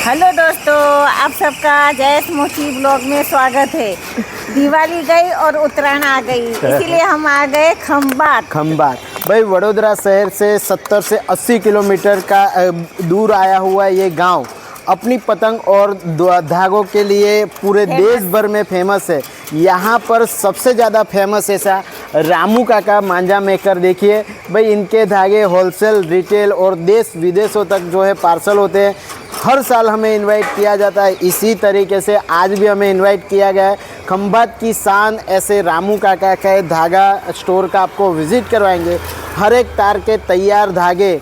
Hello दोस्तों, आप सबका जयेश मोची ब्लॉग में स्वागत है। दिवाली गई और उत्तरायण आ गई, इसीलिए हम आ गए खंभात। भाई वडोदरा शहर से 70 से 80 किलोमीटर का दूर आया हुआ ये गांव अपनी पतंग और धागों के लिए पूरे देश भर में फेमस है। यहाँ पर सबसे ज़्यादा फेमस ऐसा रामू काका मांझा मेकर। देखिए भाई, इनके धागे होलसेल, रिटेल और देश विदेशों तक जो है पार्सल होते हैं। हर साल हमें इनवाइट किया जाता है, इसी तरीके से आज भी हमें इनवाइट किया गया है। खंभात की शान ऐसे रामू काका का धागा स्टोर का आपको विज़िट करवाएंगे। हर एक तार के तैयार धागे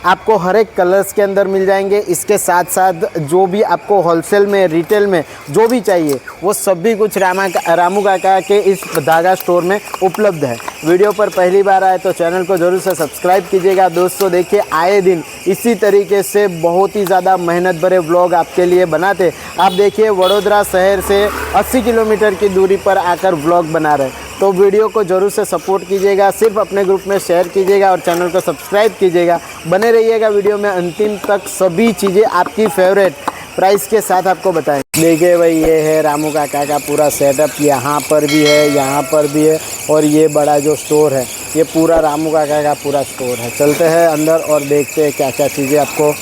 आपको हर एक कलर्स के अंदर मिल जाएंगे। इसके साथ साथ जो भी आपको होलसेल में, रिटेल में जो भी चाहिए वो सभी कुछ रामू काका के इस धागा स्टोर में उपलब्ध है। वीडियो पर पहली बार आए तो चैनल को ज़रूर से सब्सक्राइब कीजिएगा। दोस्तों देखिए, आए दिन इसी तरीके से बहुत ही ज़्यादा मेहनत भरे व्लॉग आपके लिए बनाते। आप देखिए, वडोदरा शहर से 80 किलोमीटर की दूरी पर आकर व्लॉग बना रहे हैं। तो वीडियो को ज़रूर से सपोर्ट कीजिएगा, सिर्फ अपने ग्रुप में शेयर कीजिएगा और चैनल को सब्सक्राइब कीजिएगा। बने रहिएगा वीडियो में अंतिम तक, सभी चीज़ें आपकी फेवरेट प्राइस के साथ आपको बताएं। देखिए भाई, ये है रामू काका का पूरा सेटअप। यहाँ पर भी है, यहाँ पर भी है, और ये बड़ा जो स्टोर है ये पूरा रामू काका का पूरा स्टोर है। चलते हैं अंदर और देखते हैं क्या क्या चीज़ें आपको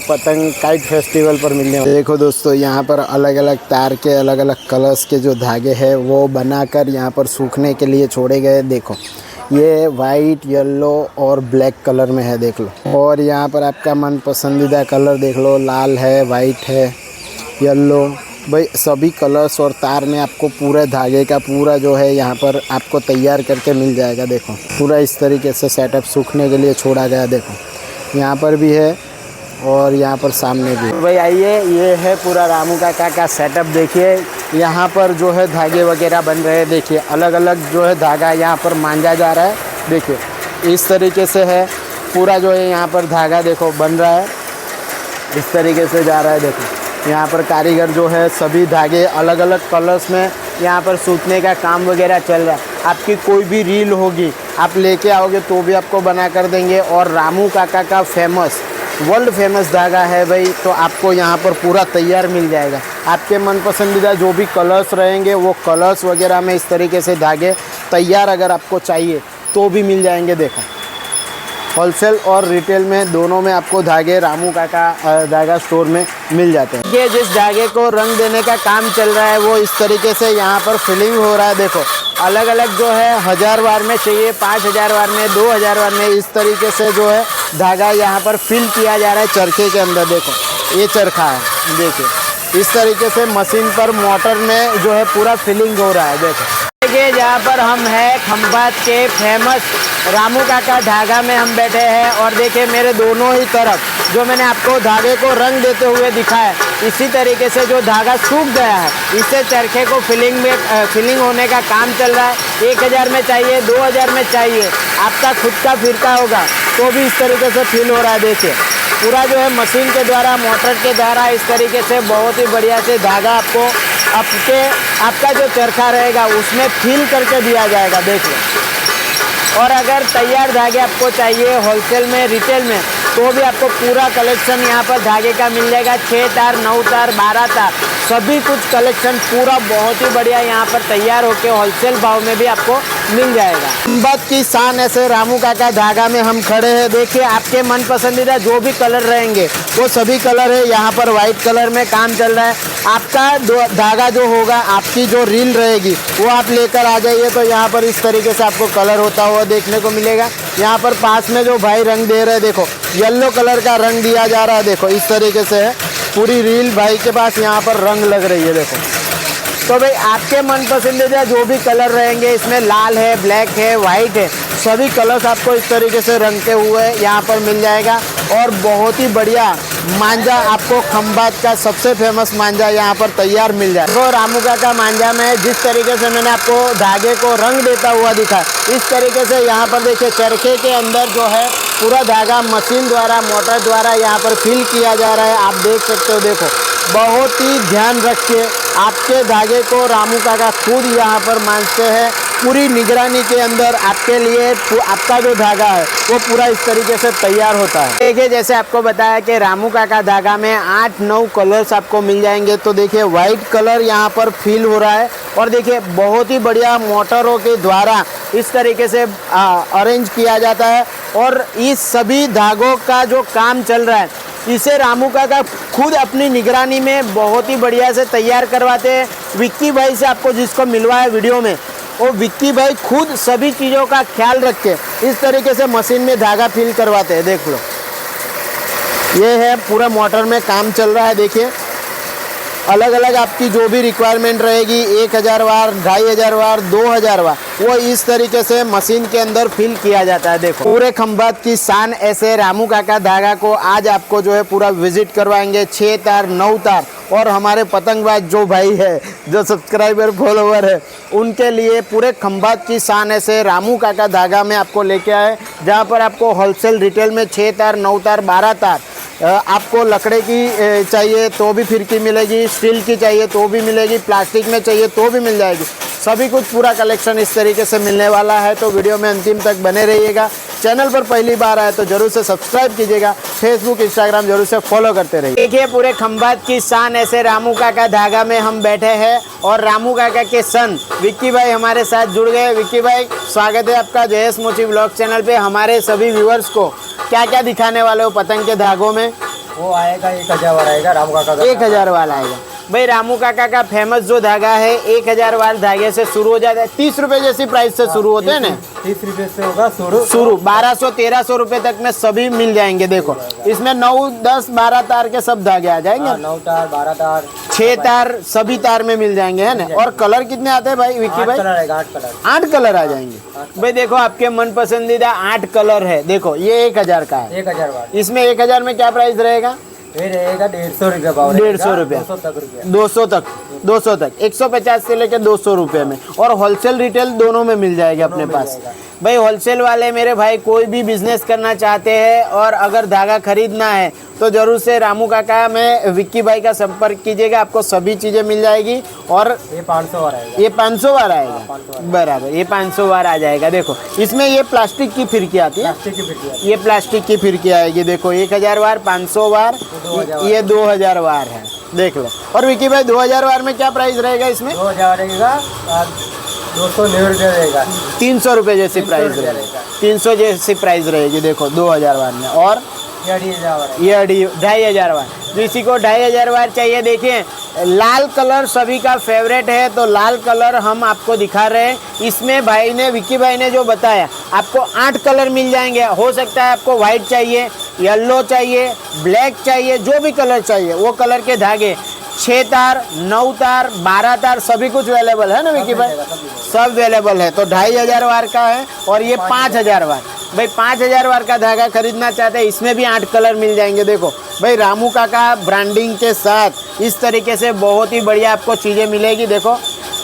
पतंग काइट फेस्टिवल पर मिलने वाली। देखो दोस्तों, यहाँ पर अलग अलग तार के अलग अलग कलर्स के जो धागे हैं वो बनाकर यहाँ पर सूखने के लिए छोड़े गए। देखो, ये वाइट, येलो और ब्लैक कलर में है, देख लो। और यहाँ पर आपका मन पसंदीदा कलर देख लो, लाल है, वाइट है, येलो। भाई सभी कलर्स और तार में आपको पूरे धागे का पूरा जो है यहाँ पर आपको तैयार करके मिल जाएगा। देखो, पूरा इस तरीके से सेटअप सूखने के लिए छोड़ा गया। देखो, यहाँ पर भी है और यहाँ पर सामने भी। भाई आइए, ये है पूरा रामू काका का सेटअप। देखिए, यहाँ पर जो है धागे वगैरह बन रहे हैं। देखिए, अलग अलग जो है धागा यहाँ पर मांझा जा रहा है। देखिए, इस तरीके से है पूरा जो है यहाँ पर धागा, देखो बन रहा है, इस तरीके से जा रहा है। देखो, यहाँ पर कारीगर जो है सभी धागे अलग अलग कलर्स में यहाँ पर सूखने का काम वगैरह चल रहा है। आपकी कोई भी रील होगी आप लेके आओगे तो भी आपको बना कर देंगे। और रामू काका का फेमस, वर्ल्ड फेमस धागा है भाई, तो आपको यहाँ पर पूरा तैयार मिल जाएगा। आपके मन पसंदीदा जो भी कलर्स रहेंगे वो कलर्स वगैरह में इस तरीके से धागे तैयार अगर आपको चाहिए तो भी मिल जाएंगे। देखो, होलसेल और रिटेल में दोनों में आपको धागे रामू काका धागा स्टोर में मिल जाते हैं। ये जिस धागे को रंग देने का काम चल रहा है वो इस तरीके से यहाँ पर फिलिंग हो रहा है। देखो, अलग अलग जो है 1000 वार में चाहिए, 5000 वार में, 2000 वार में, इस तरीके से जो है धागा यहाँ पर फिल किया जा रहा है चरखे के अंदर। देखो, ये चरखा है, देखिए इस तरीके से मशीन पर मोटर में जो है पूरा फिलिंग हो रहा है। देखो, देखिए जहाँ पर हम हैं खंभात के फेमस रामू काका धागा में हम बैठे हैं। और देखिए, मेरे दोनों ही तरफ जो मैंने आपको धागे को रंग देते हुए दिखाया, इसी तरीके से जो धागा सूख गया है इससे चरखे को फिलिंग होने का काम चल रहा है। 1000 में चाहिए, 2000 में चाहिए, आपका खुद का फिरका होगा तो भी इस तरीके से फिल हो रहा है। देखिए, पूरा जो है मशीन के द्वारा, मोटर के द्वारा इस तरीके से बहुत ही बढ़िया से धागा आपको आपका जो चरखा रहेगा उसमें फिल करके दिया जाएगा। देख लो। और अगर तैयार धागे आपको चाहिए होलसेल में, रिटेल में, तो भी आपको पूरा कलेक्शन यहाँ पर धागे का मिल जाएगा। 6 तार, 9 तार, 12 तार, सभी कुछ कलेक्शन पूरा बहुत ही बढ़िया यहाँ पर तैयार होके होलसेल भाव में भी आपको मिल जाएगा। खंभात की शान ऐसे रामू काका धागा में हम खड़े हैं। देखिए, आपके मन पसंदीदा जो भी कलर रहेंगे वो सभी कलर है। यहाँ पर वाइट कलर में काम चल रहा है। आपका धागा जो होगा, आपकी जो रील रहेगी वो आप लेकर आ जाइए तो यहाँ पर इस तरीके से आपको कलर होता हुआ देखने को मिलेगा। यहाँ पर पास में जो भाई रंग दे रहे हैं, देखो येलो कलर का रंग दिया जा रहा है। देखो, इस तरीके से है पूरी रील भाई के पास यहाँ पर रंग लग रही है। देखो, तो भाई आपके मन पसंदीदा जो भी कलर रहेंगे, इसमें लाल है, ब्लैक है, वाइट है, सभी कलर्स आपको इस तरीके से रंगते हुए यहाँ पर मिल जाएगा। और बहुत ही बढ़िया मांझा आपको खंभात का सबसे फेमस मांझा यहाँ पर तैयार मिल जाए। तो रामू काका मांझा में जिस तरीके से मैंने आपको धागे को रंग देता हुआ दिखा, इस तरीके से यहाँ पर देखिए चरखे के अंदर जो है पूरा धागा मशीन द्वारा, मोटर द्वारा यहाँ पर फिल किया जा रहा है। आप देख सकते हो। देखो, बहुत ही ध्यान रख के आपके धागे को रामू काका खुद यहाँ पर मांझते हैं पूरी निगरानी के अंदर आपके लिए आपका जो धागा है वो पूरा इस तरीके से तैयार होता है। देखिए जैसे आपको बताया कि रामू काका धागा में 8-9 कलर्स आपको मिल जाएंगे। तो देखिए वाइट कलर यहाँ पर फील हो रहा है और देखिए बहुत ही बढ़िया मोटरों के द्वारा इस तरीके से अरेंज किया जाता है। और इस सभी धागों का जो काम चल रहा है इसे रामू काका खुद अपनी निगरानी में बहुत ही बढ़िया से तैयार करवाते हैं। विक्की भाई से आपको जिसको मिलवाया वीडियो में, वो विक्की भाई खुद सभी चीज़ों का ख्याल रख के इस तरीके से मशीन में धागा फिल करवाते हैं। देख लो, ये है पूरा मोटर में काम चल रहा है। देखिए अलग अलग आपकी जो भी रिक्वायरमेंट रहेगी, 1000 वार, 2500 वार, 2000 वार, वो इस तरीके से मशीन के अंदर फिल किया जाता है। देखो पूरे खंभात की शान ऐसे रामू काका धागा को आज आपको जो है पूरा विजिट करवाएंगे। 6 तार, 9 तार और हमारे पतंगबाज जो भाई है, जो सब्सक्राइबर फॉलोवर है, उनके लिए पूरे खंभात की शान ऐसे रामू काका धागा में आपको लेके आए, जहाँ पर आपको होलसेल रिटेल में 6 तार, 9 तार, 12 तार, आपको लकड़े की चाहिए तो भी फिरकी मिलेगी, स्टील की चाहिए तो भी मिलेगी, प्लास्टिक में चाहिए तो भी मिल जाएगी। सभी कुछ पूरा कलेक्शन इस तरीके से मिलने वाला है। तो वीडियो में अंतिम तक बने रहिएगा। चैनल पर पहली बार आए तो जरूर से सब्सक्राइब कीजिएगा। फेसबुक, इंस्टाग्राम जरूर से फॉलो करते रहिए। देखिए पूरे खंभात की शान ऐसे रामू काका धागा में हम बैठे हैं और रामू काका के सन विक्की भाई हमारे साथ जुड़ गए। विक्की भाई स्वागत है आपका जयेश मोची ब्लॉग चैनल पे। हमारे सभी व्यूअर्स को क्या क्या दिखाने वाले हो पतंग के धागों में? वो आएगा 1000 वार आएगा रामू काका का। 1000 वाला आएगा भाई। रामू काका का फेमस जो धागा है 1000 वार धागे से शुरू हो जाता है। 30 रुपए जैसी प्राइस से शुरू होते हैं ना, 30 रुपए से होगा शुरू 1200-1300 रुपए तक में सभी मिल जाएंगे। देखो इसमें 9, 10, 12 तार के सब धागे आ जाएंगे। 9 तार, 12 तार, 6 तार सभी तार में मिल जाएंगे, है ना। और कलर कितने आते हैं भाई विक्की भाई? 8 कलर आ जाएंगे भाई। देखो आपके मन पसंदीदा 8 कलर है। देखो ये 1000 का है। 1000 वार। इसमें 1000 में क्या प्राइस रहेगा? ये रहेगा 150 रुपये भाव। 150 रुपये, 200 तक 150 से लेकर 200 रुपये में। और होलसेल रिटेल दोनों में मिल जाएगा अपने पास भाई। होलसेल वाले मेरे भाई कोई भी बिजनेस करना चाहते हैं और अगर धागा खरीदना है तो जरूर से रामू काका में विक्की भाई का संपर्क कीजिएगा, आपको सभी चीज़ें मिल जाएगी। और ये 500 वार आएगा। ये 500 वार आएगा बराबर, ये 500 वार आ जाएगा। देखो इसमें ये प्लास्टिक की फिरकी आती है, ये प्लास्टिक की फिरकी आएगी। देखो 1000 वार, 500 वार, ये 2000 वार है। देख लो। और विक्की भाई 2000 वार में क्या प्राइस रहेगा? इसमें 2000 रहेगा 290 रुपये रहेगा। 300 रुपये जैसी प्राइस रहेगी, 300 जैसी प्राइस रहेगी। देखो 2000 वार में। और ये 2500 वार, किसी को 2500 वार चाहिए। देखिए लाल कलर सभी का फेवरेट है, तो लाल कलर हम आपको दिखा रहे हैं। इसमें भाई ने, विक्की भाई ने जो बताया, आपको 8 कलर मिल जाएंगे। हो सकता है आपको व्हाइट चाहिए, येलो चाहिए, ब्लैक चाहिए, जो भी कलर चाहिए वो कलर के धागे 6 तार, 9 तार, 12 तार सभी कुछ अवेलेबल है ना विक्की भाई? सब अवेलेबल है। तो 2500 वार का है और ये 5000 वार भाई। 5000 वार का धागा खरीदना चाहते हैं, इसमें भी 8 कलर मिल जाएंगे। देखो भाई रामू काका ब्रांडिंग के साथ इस तरीके से बहुत ही बढ़िया आपको चीज़ें मिलेगी। देखो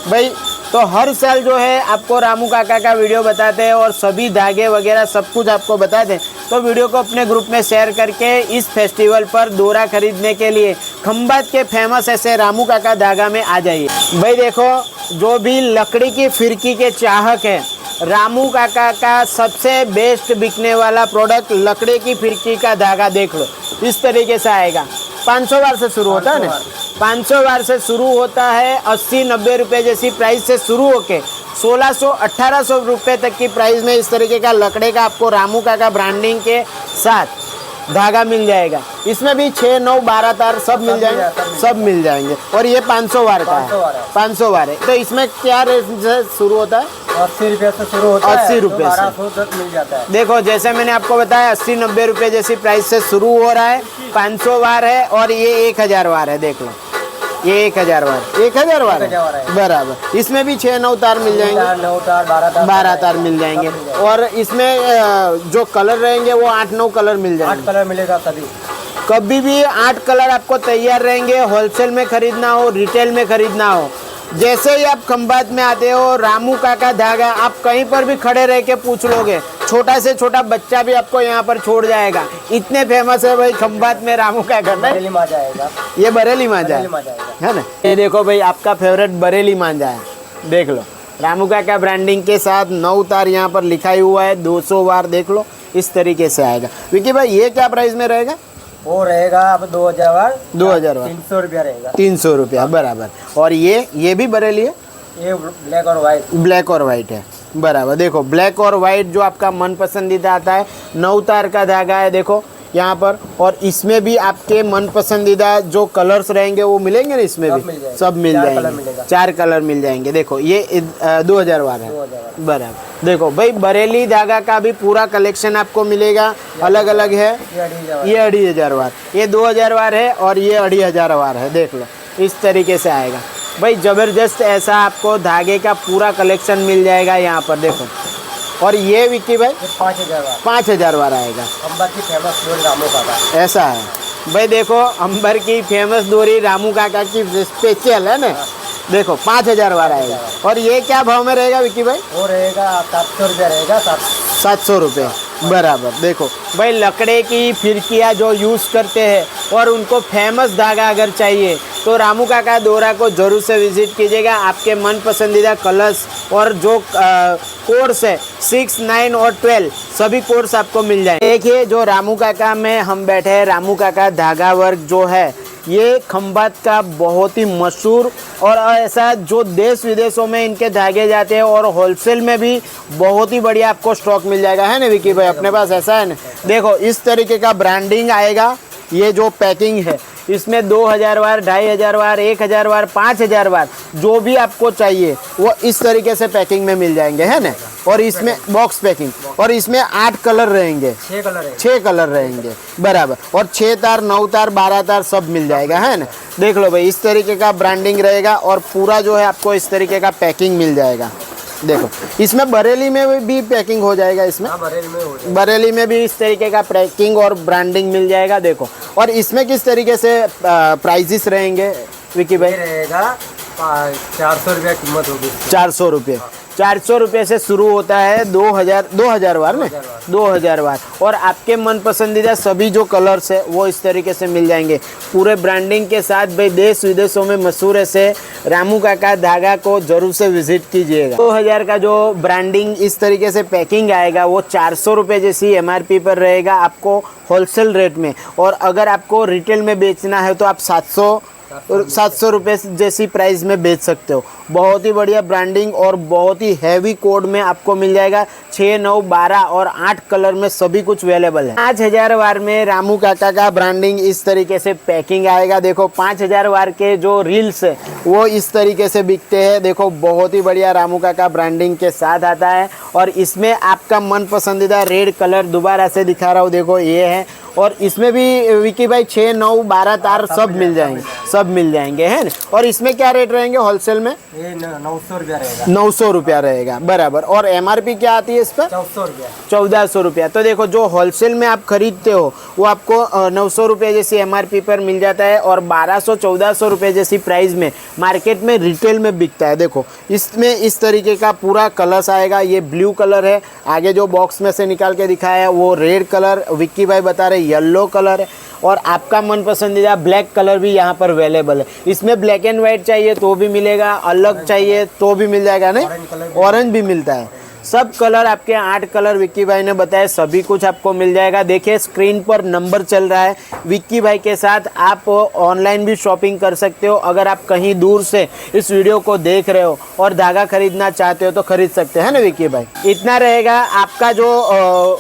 भाई, तो हर साल जो है आपको रामू काका का वीडियो बताते हैं और सभी धागे वगैरह सब कुछ आपको बताते हैं। तो वीडियो को अपने ग्रुप में शेयर करके इस फेस्टिवल पर दोरा खरीदने के लिए खंभात के फेमस ऐसे रामू काका धागा में आ जाइए भाई। देखो जो भी लकड़ी की फिरकी के चाहक है, रामू काका का सबसे बेस्ट बिकने वाला प्रोडक्ट लकड़ी की फिरकी का धागा। देख लो इस तरीके से आएगा। 500 वार से शुरू होता है ना, 500 वार से शुरू होता है। 80-90 रुपये जैसी प्राइस से शुरू होके 1600-1800 रुपये तक की प्राइस में इस तरीके का लकड़े का आपको रामू काका ब्रांडिंग के साथ धागा मिल जाएगा। इसमें भी 6, 9, 12 तार सब मिल जाएंगे, सब मिल जाएंगे। और ये 500 वार का है, 500 वार है। तो इसमें क्या रेट से शुरू होता है? 80 रुपये से शुरू होता है, 80 रुपये से 1200 तक मिल जाता है। देखो जैसे मैंने आपको बताया 80-90 रुपये जैसी प्राइस से शुरू हो रहा है। 500 वार है और ये 1000 वार है। देख लो ये 1000 वार, 1000 वार है बराबर। इसमें भी 6-9 तार मिल जाएंगे, 9 तार, 12 तार मिल जाएंगे। और इसमें जो कलर रहेंगे वो 8-9 कलर मिल जाएंगे। 8 कलर मिलेगा सभी। कभी भी 8 कलर आपको तैयार रहेंगे। होलसेल में खरीदना हो, रिटेल में खरीदना हो, जैसे ही आप खंभात में आते हो रामू काका धागा, आप कहीं पर भी खड़े रह के पूछ लोगे, छोटा से छोटा बच्चा भी आपको यहाँ पर छोड़ जाएगा। इतने फेमस है भाई खंभात में रामू काका। बरेली मांझा आएगा, ये बरेली मांझा है ना। ये देखो भाई आपका फेवरेट बरेली मांझा है। देख लो रामू काका ब्रांडिंग के साथ 9 तार यहाँ पर लिखा ही हुआ है, 200 वार देख लो, इस तरीके से आएगा। विकी भाई ये क्या प्राइस में रहेगा? वो रहेगा अब 2000 वाट, 2000 वाट, 300 रुपया रहेगा। 300 रुपया बराबर। और ये भी बरेली है, ये ब्लैक और वाइट, ब्लैक और वाइट है बराबर। देखो ब्लैक और वाइट जो आपका मन पसंदीदा आता है, 9 तार का धागा है देखो यहाँ पर। और इसमें भी आपके मन पसंदीदा जो कलर्स रहेंगे वो मिलेंगे ना, इसमें भी सब मिल जाएंगे, 4 कलर मिल जाएंगे। देखो ये 2000 वार है बराबर। देखो भाई बरेली धागा का भी पूरा कलेक्शन आपको मिलेगा, अलग अलग है। ये 2500 वार, ये 2000 वार है और ये 2500 वार है, देख लो इस तरीके से आएगा भाई। ज़बरदस्त ऐसा आपको धागे का पूरा कलेक्शन मिल जाएगा यहाँ पर देखो। और ये विक्की भाई 5000 वाट, 5000 वार आएगा। अंबर की फेमस डोरी रामू काका, ऐसा है भाई। देखो अंबर की फेमस डोरी रामू काका की स्पेशल है ना, देखो 5000 वार आएगा। और ये क्या भाव में रहेगा विक्की भाई? वो रहेगा 700 रुपया रहेगा, 700 रुपये बराबर। देखो भाई लकड़े की फिरकियाँ जो यूज़ करते हैं और उनको फेमस धागा अगर चाहिए तो रामू काका दोरा को ज़रूर से विज़िट कीजिएगा। आपके मन पसंदीदा कलर्स और जो कोर्स है 6, 9 और 12 सभी कोर्स आपको मिल जाएंगे। देखिए जो रामू काका में हम बैठे हैं, रामू काका धागा वर्क जो है ये खंभात का बहुत ही मशहूर और ऐसा जो देश विदेशों में इनके धागे जाते हैं और होलसेल में भी बहुत ही बढ़िया आपको स्टॉक मिल जाएगा, है ना विकी भाई? अपने पास ऐसा है ना। देखो इस तरीके का ब्रांडिंग आएगा। ये जो पैकिंग है इसमें 2000 वार, 2500 वार, 1000 वार, 5000 वार जो भी आपको चाहिए वो इस तरीके से पैकिंग में मिल जाएंगे, है ना। और इसमें बॉक्स पैकिंग, और इसमें 8 कलर रहेंगे, 6 कलर रहेंगे बराबर। और 6 तार, 9 तार, 12 तार सब मिल जाएगा, है ना। देख लो भाई इस तरीके का ब्रांडिंग रहेगा और पूरा जो है आपको इस तरीके का पैकिंग मिल जाएगा। देखो इसमें बरेली में भी पैकिंग हो जाएगा, इसमें बरेली में भी इस तरीके का पैकिंग और ब्रांडिंग मिल जाएगा। देखो और इसमें किस तरीके से प्राइजेस रहेंगे विकी भाई? रहेगा 400 रुपया कीमत होगी। 400 रुपये, 400 रुपये से शुरू होता है 2000 वार में, 2000 वार। और आपके मन पसंदीदा सभी जो कलर्स है वो इस तरीके से मिल जाएंगे पूरे ब्रांडिंग के साथ। भाई देश विदेशों में मशहूर ऐसे रामू काका धागा को जरूर से विजिट कीजिएगा। 2000 का जो ब्रांडिंग इस तरीके से पैकिंग आएगा वो 400 रुपये जैसी MRP पर रहेगा आपको होलसेल रेट में। और अगर आपको रिटेल में बेचना है तो आप 700 रुपये जैसी प्राइस में बेच सकते हो। बहुत ही बढ़िया ब्रांडिंग और बहुत ही हैवी कोड में आपको मिल जाएगा। 6, 9, 12 और 8 कलर में सभी कुछ अवेलेबल है। 5000 वार में रामू काका का ब्रांडिंग इस तरीके से पैकिंग आएगा। देखो 5000 वार के जो रील्स है वो इस तरीके से बिकते हैं। देखो बहुत ही बढ़िया रामू काका ब्रांडिंग के साथ आता है। और इसमें आपका मन पसंदीदा रेड कलर दोबारा से दिखा रहा हूँ, देखो ये है। और इसमें भी विकी भाई 6, 9, 12 तार सब मिल जाएंगे, सब मिल जाएंगे, है ना। और इसमें क्या रेट रहेंगे होलसेल में? ये 900 रुपया रहेगा, 900 रुपया रहेगा बराबर। और MRP क्या आती है इस पर? 1400 रुपया, 1400 रुपया। तो देखो जो होलसेल में आप खरीदते हो वो आपको 900 रुपये जैसी MRP पर मिल जाता है। और 1200-1400 रुपये जैसी प्राइस में मार्केट में रिटेल में बिकता है। देखो इसमें इस तरीके का पूरा कलर्स आएगा। ये ब्लू कलर है, आगे जो बॉक्स में से निकाल के दिखाया है वो रेड कलर, विक्की भाई बता रहे येलो कलर है। और आपका मन पसंदीदा ब्लैक कलर भी यहाँ पर अवेलेबल है। इसमें ब्लैक एंड वाइट चाहिए तो भी मिलेगा, अलग चाहिए तो भी मिल जाएगा, नहीं ऑरेंज भी मिलता है। सब कलर आपके 8 कलर विक्की भाई ने बताए, सभी कुछ आपको मिल जाएगा। देखिए स्क्रीन पर नंबर चल रहा है। विक्की भाई के साथ आप ऑनलाइन भी शॉपिंग कर सकते हो। अगर आप कहीं दूर से इस वीडियो को देख रहे हो और धागा खरीदना चाहते हो तो खरीद सकते हैं ना विक्की भाई। इतना रहेगा, आपका जो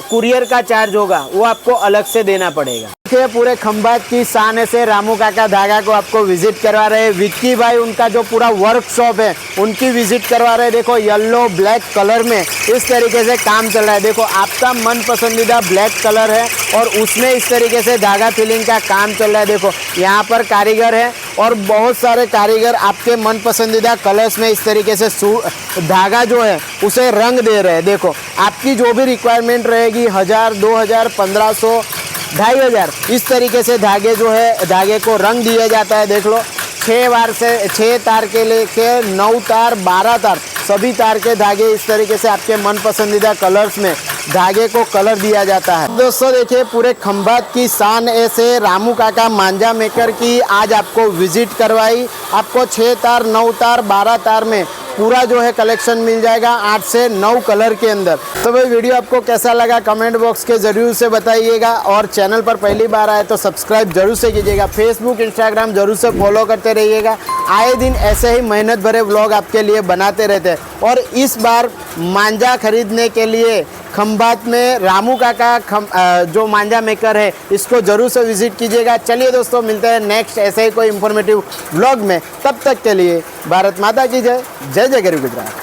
कुरियर का चार्ज होगा वो आपको अलग से देना पड़ेगा। पूरे खंभात की शान से रामू काका धागा को आपको विजिट करवा रहे हैं विक्की भाई। उनका जो पूरा वर्कशॉप है उनकी विजिट करवा रहे हैं। देखो येलो ब्लैक कलर में इस तरीके से काम चल रहा है। देखो आपका मन पसंदीदा ब्लैक कलर है और उसमें इस तरीके से धागा फिलिंग का काम चल रहा है। देखो यहाँ पर कारीगर है और बहुत सारे कारीगर आपके मन पसंदीदा कलर्स में इस तरीके से धागा जो है उसे रंग दे रहे हैं। देखो आपकी जो भी रिक्वायरमेंट रहेगी 1000, 2000, 1500, 2500 इस तरीके से धागे जो है धागे को रंग दिया जाता है। देख लो 6 बार से 6 तार के लेके 9 तार, 12 तार सभी तार के धागे इस तरीके से आपके मन पसंदीदा कलर्स में धागे को कलर दिया जाता है। दोस्तों देखिए पूरे खंभात की शान ऐसे रामू काका मांझा मेकर की आज आपको विजिट करवाई। आपको 6 तार, 9 तार, 12 तार में पूरा जो है कलेक्शन मिल जाएगा 8 से 9 कलर के अंदर। तो भाई वीडियो आपको कैसा लगा कमेंट बॉक्स के ज़रूर से बताइएगा, और चैनल पर पहली बार आए तो सब्सक्राइब जरूर से कीजिएगा। फेसबुक इंस्टाग्राम जरूर से फॉलो करते रहिएगा, आए दिन ऐसे ही मेहनत भरे व्लॉग आपके लिए बनाते रहते हैं। और इस बार मांझा खरीदने के लिए खंभात में रामू काका जो मांझा मेकर है, इसको ज़रूर से विजिट कीजिएगा। चलिए दोस्तों, मिलते हैं नेक्स्ट ऐसे ही कोई इंफॉर्मेटिव व्लॉग में। तब तक के लिए भारत माता की जय, जय जय गरीब गुजरात।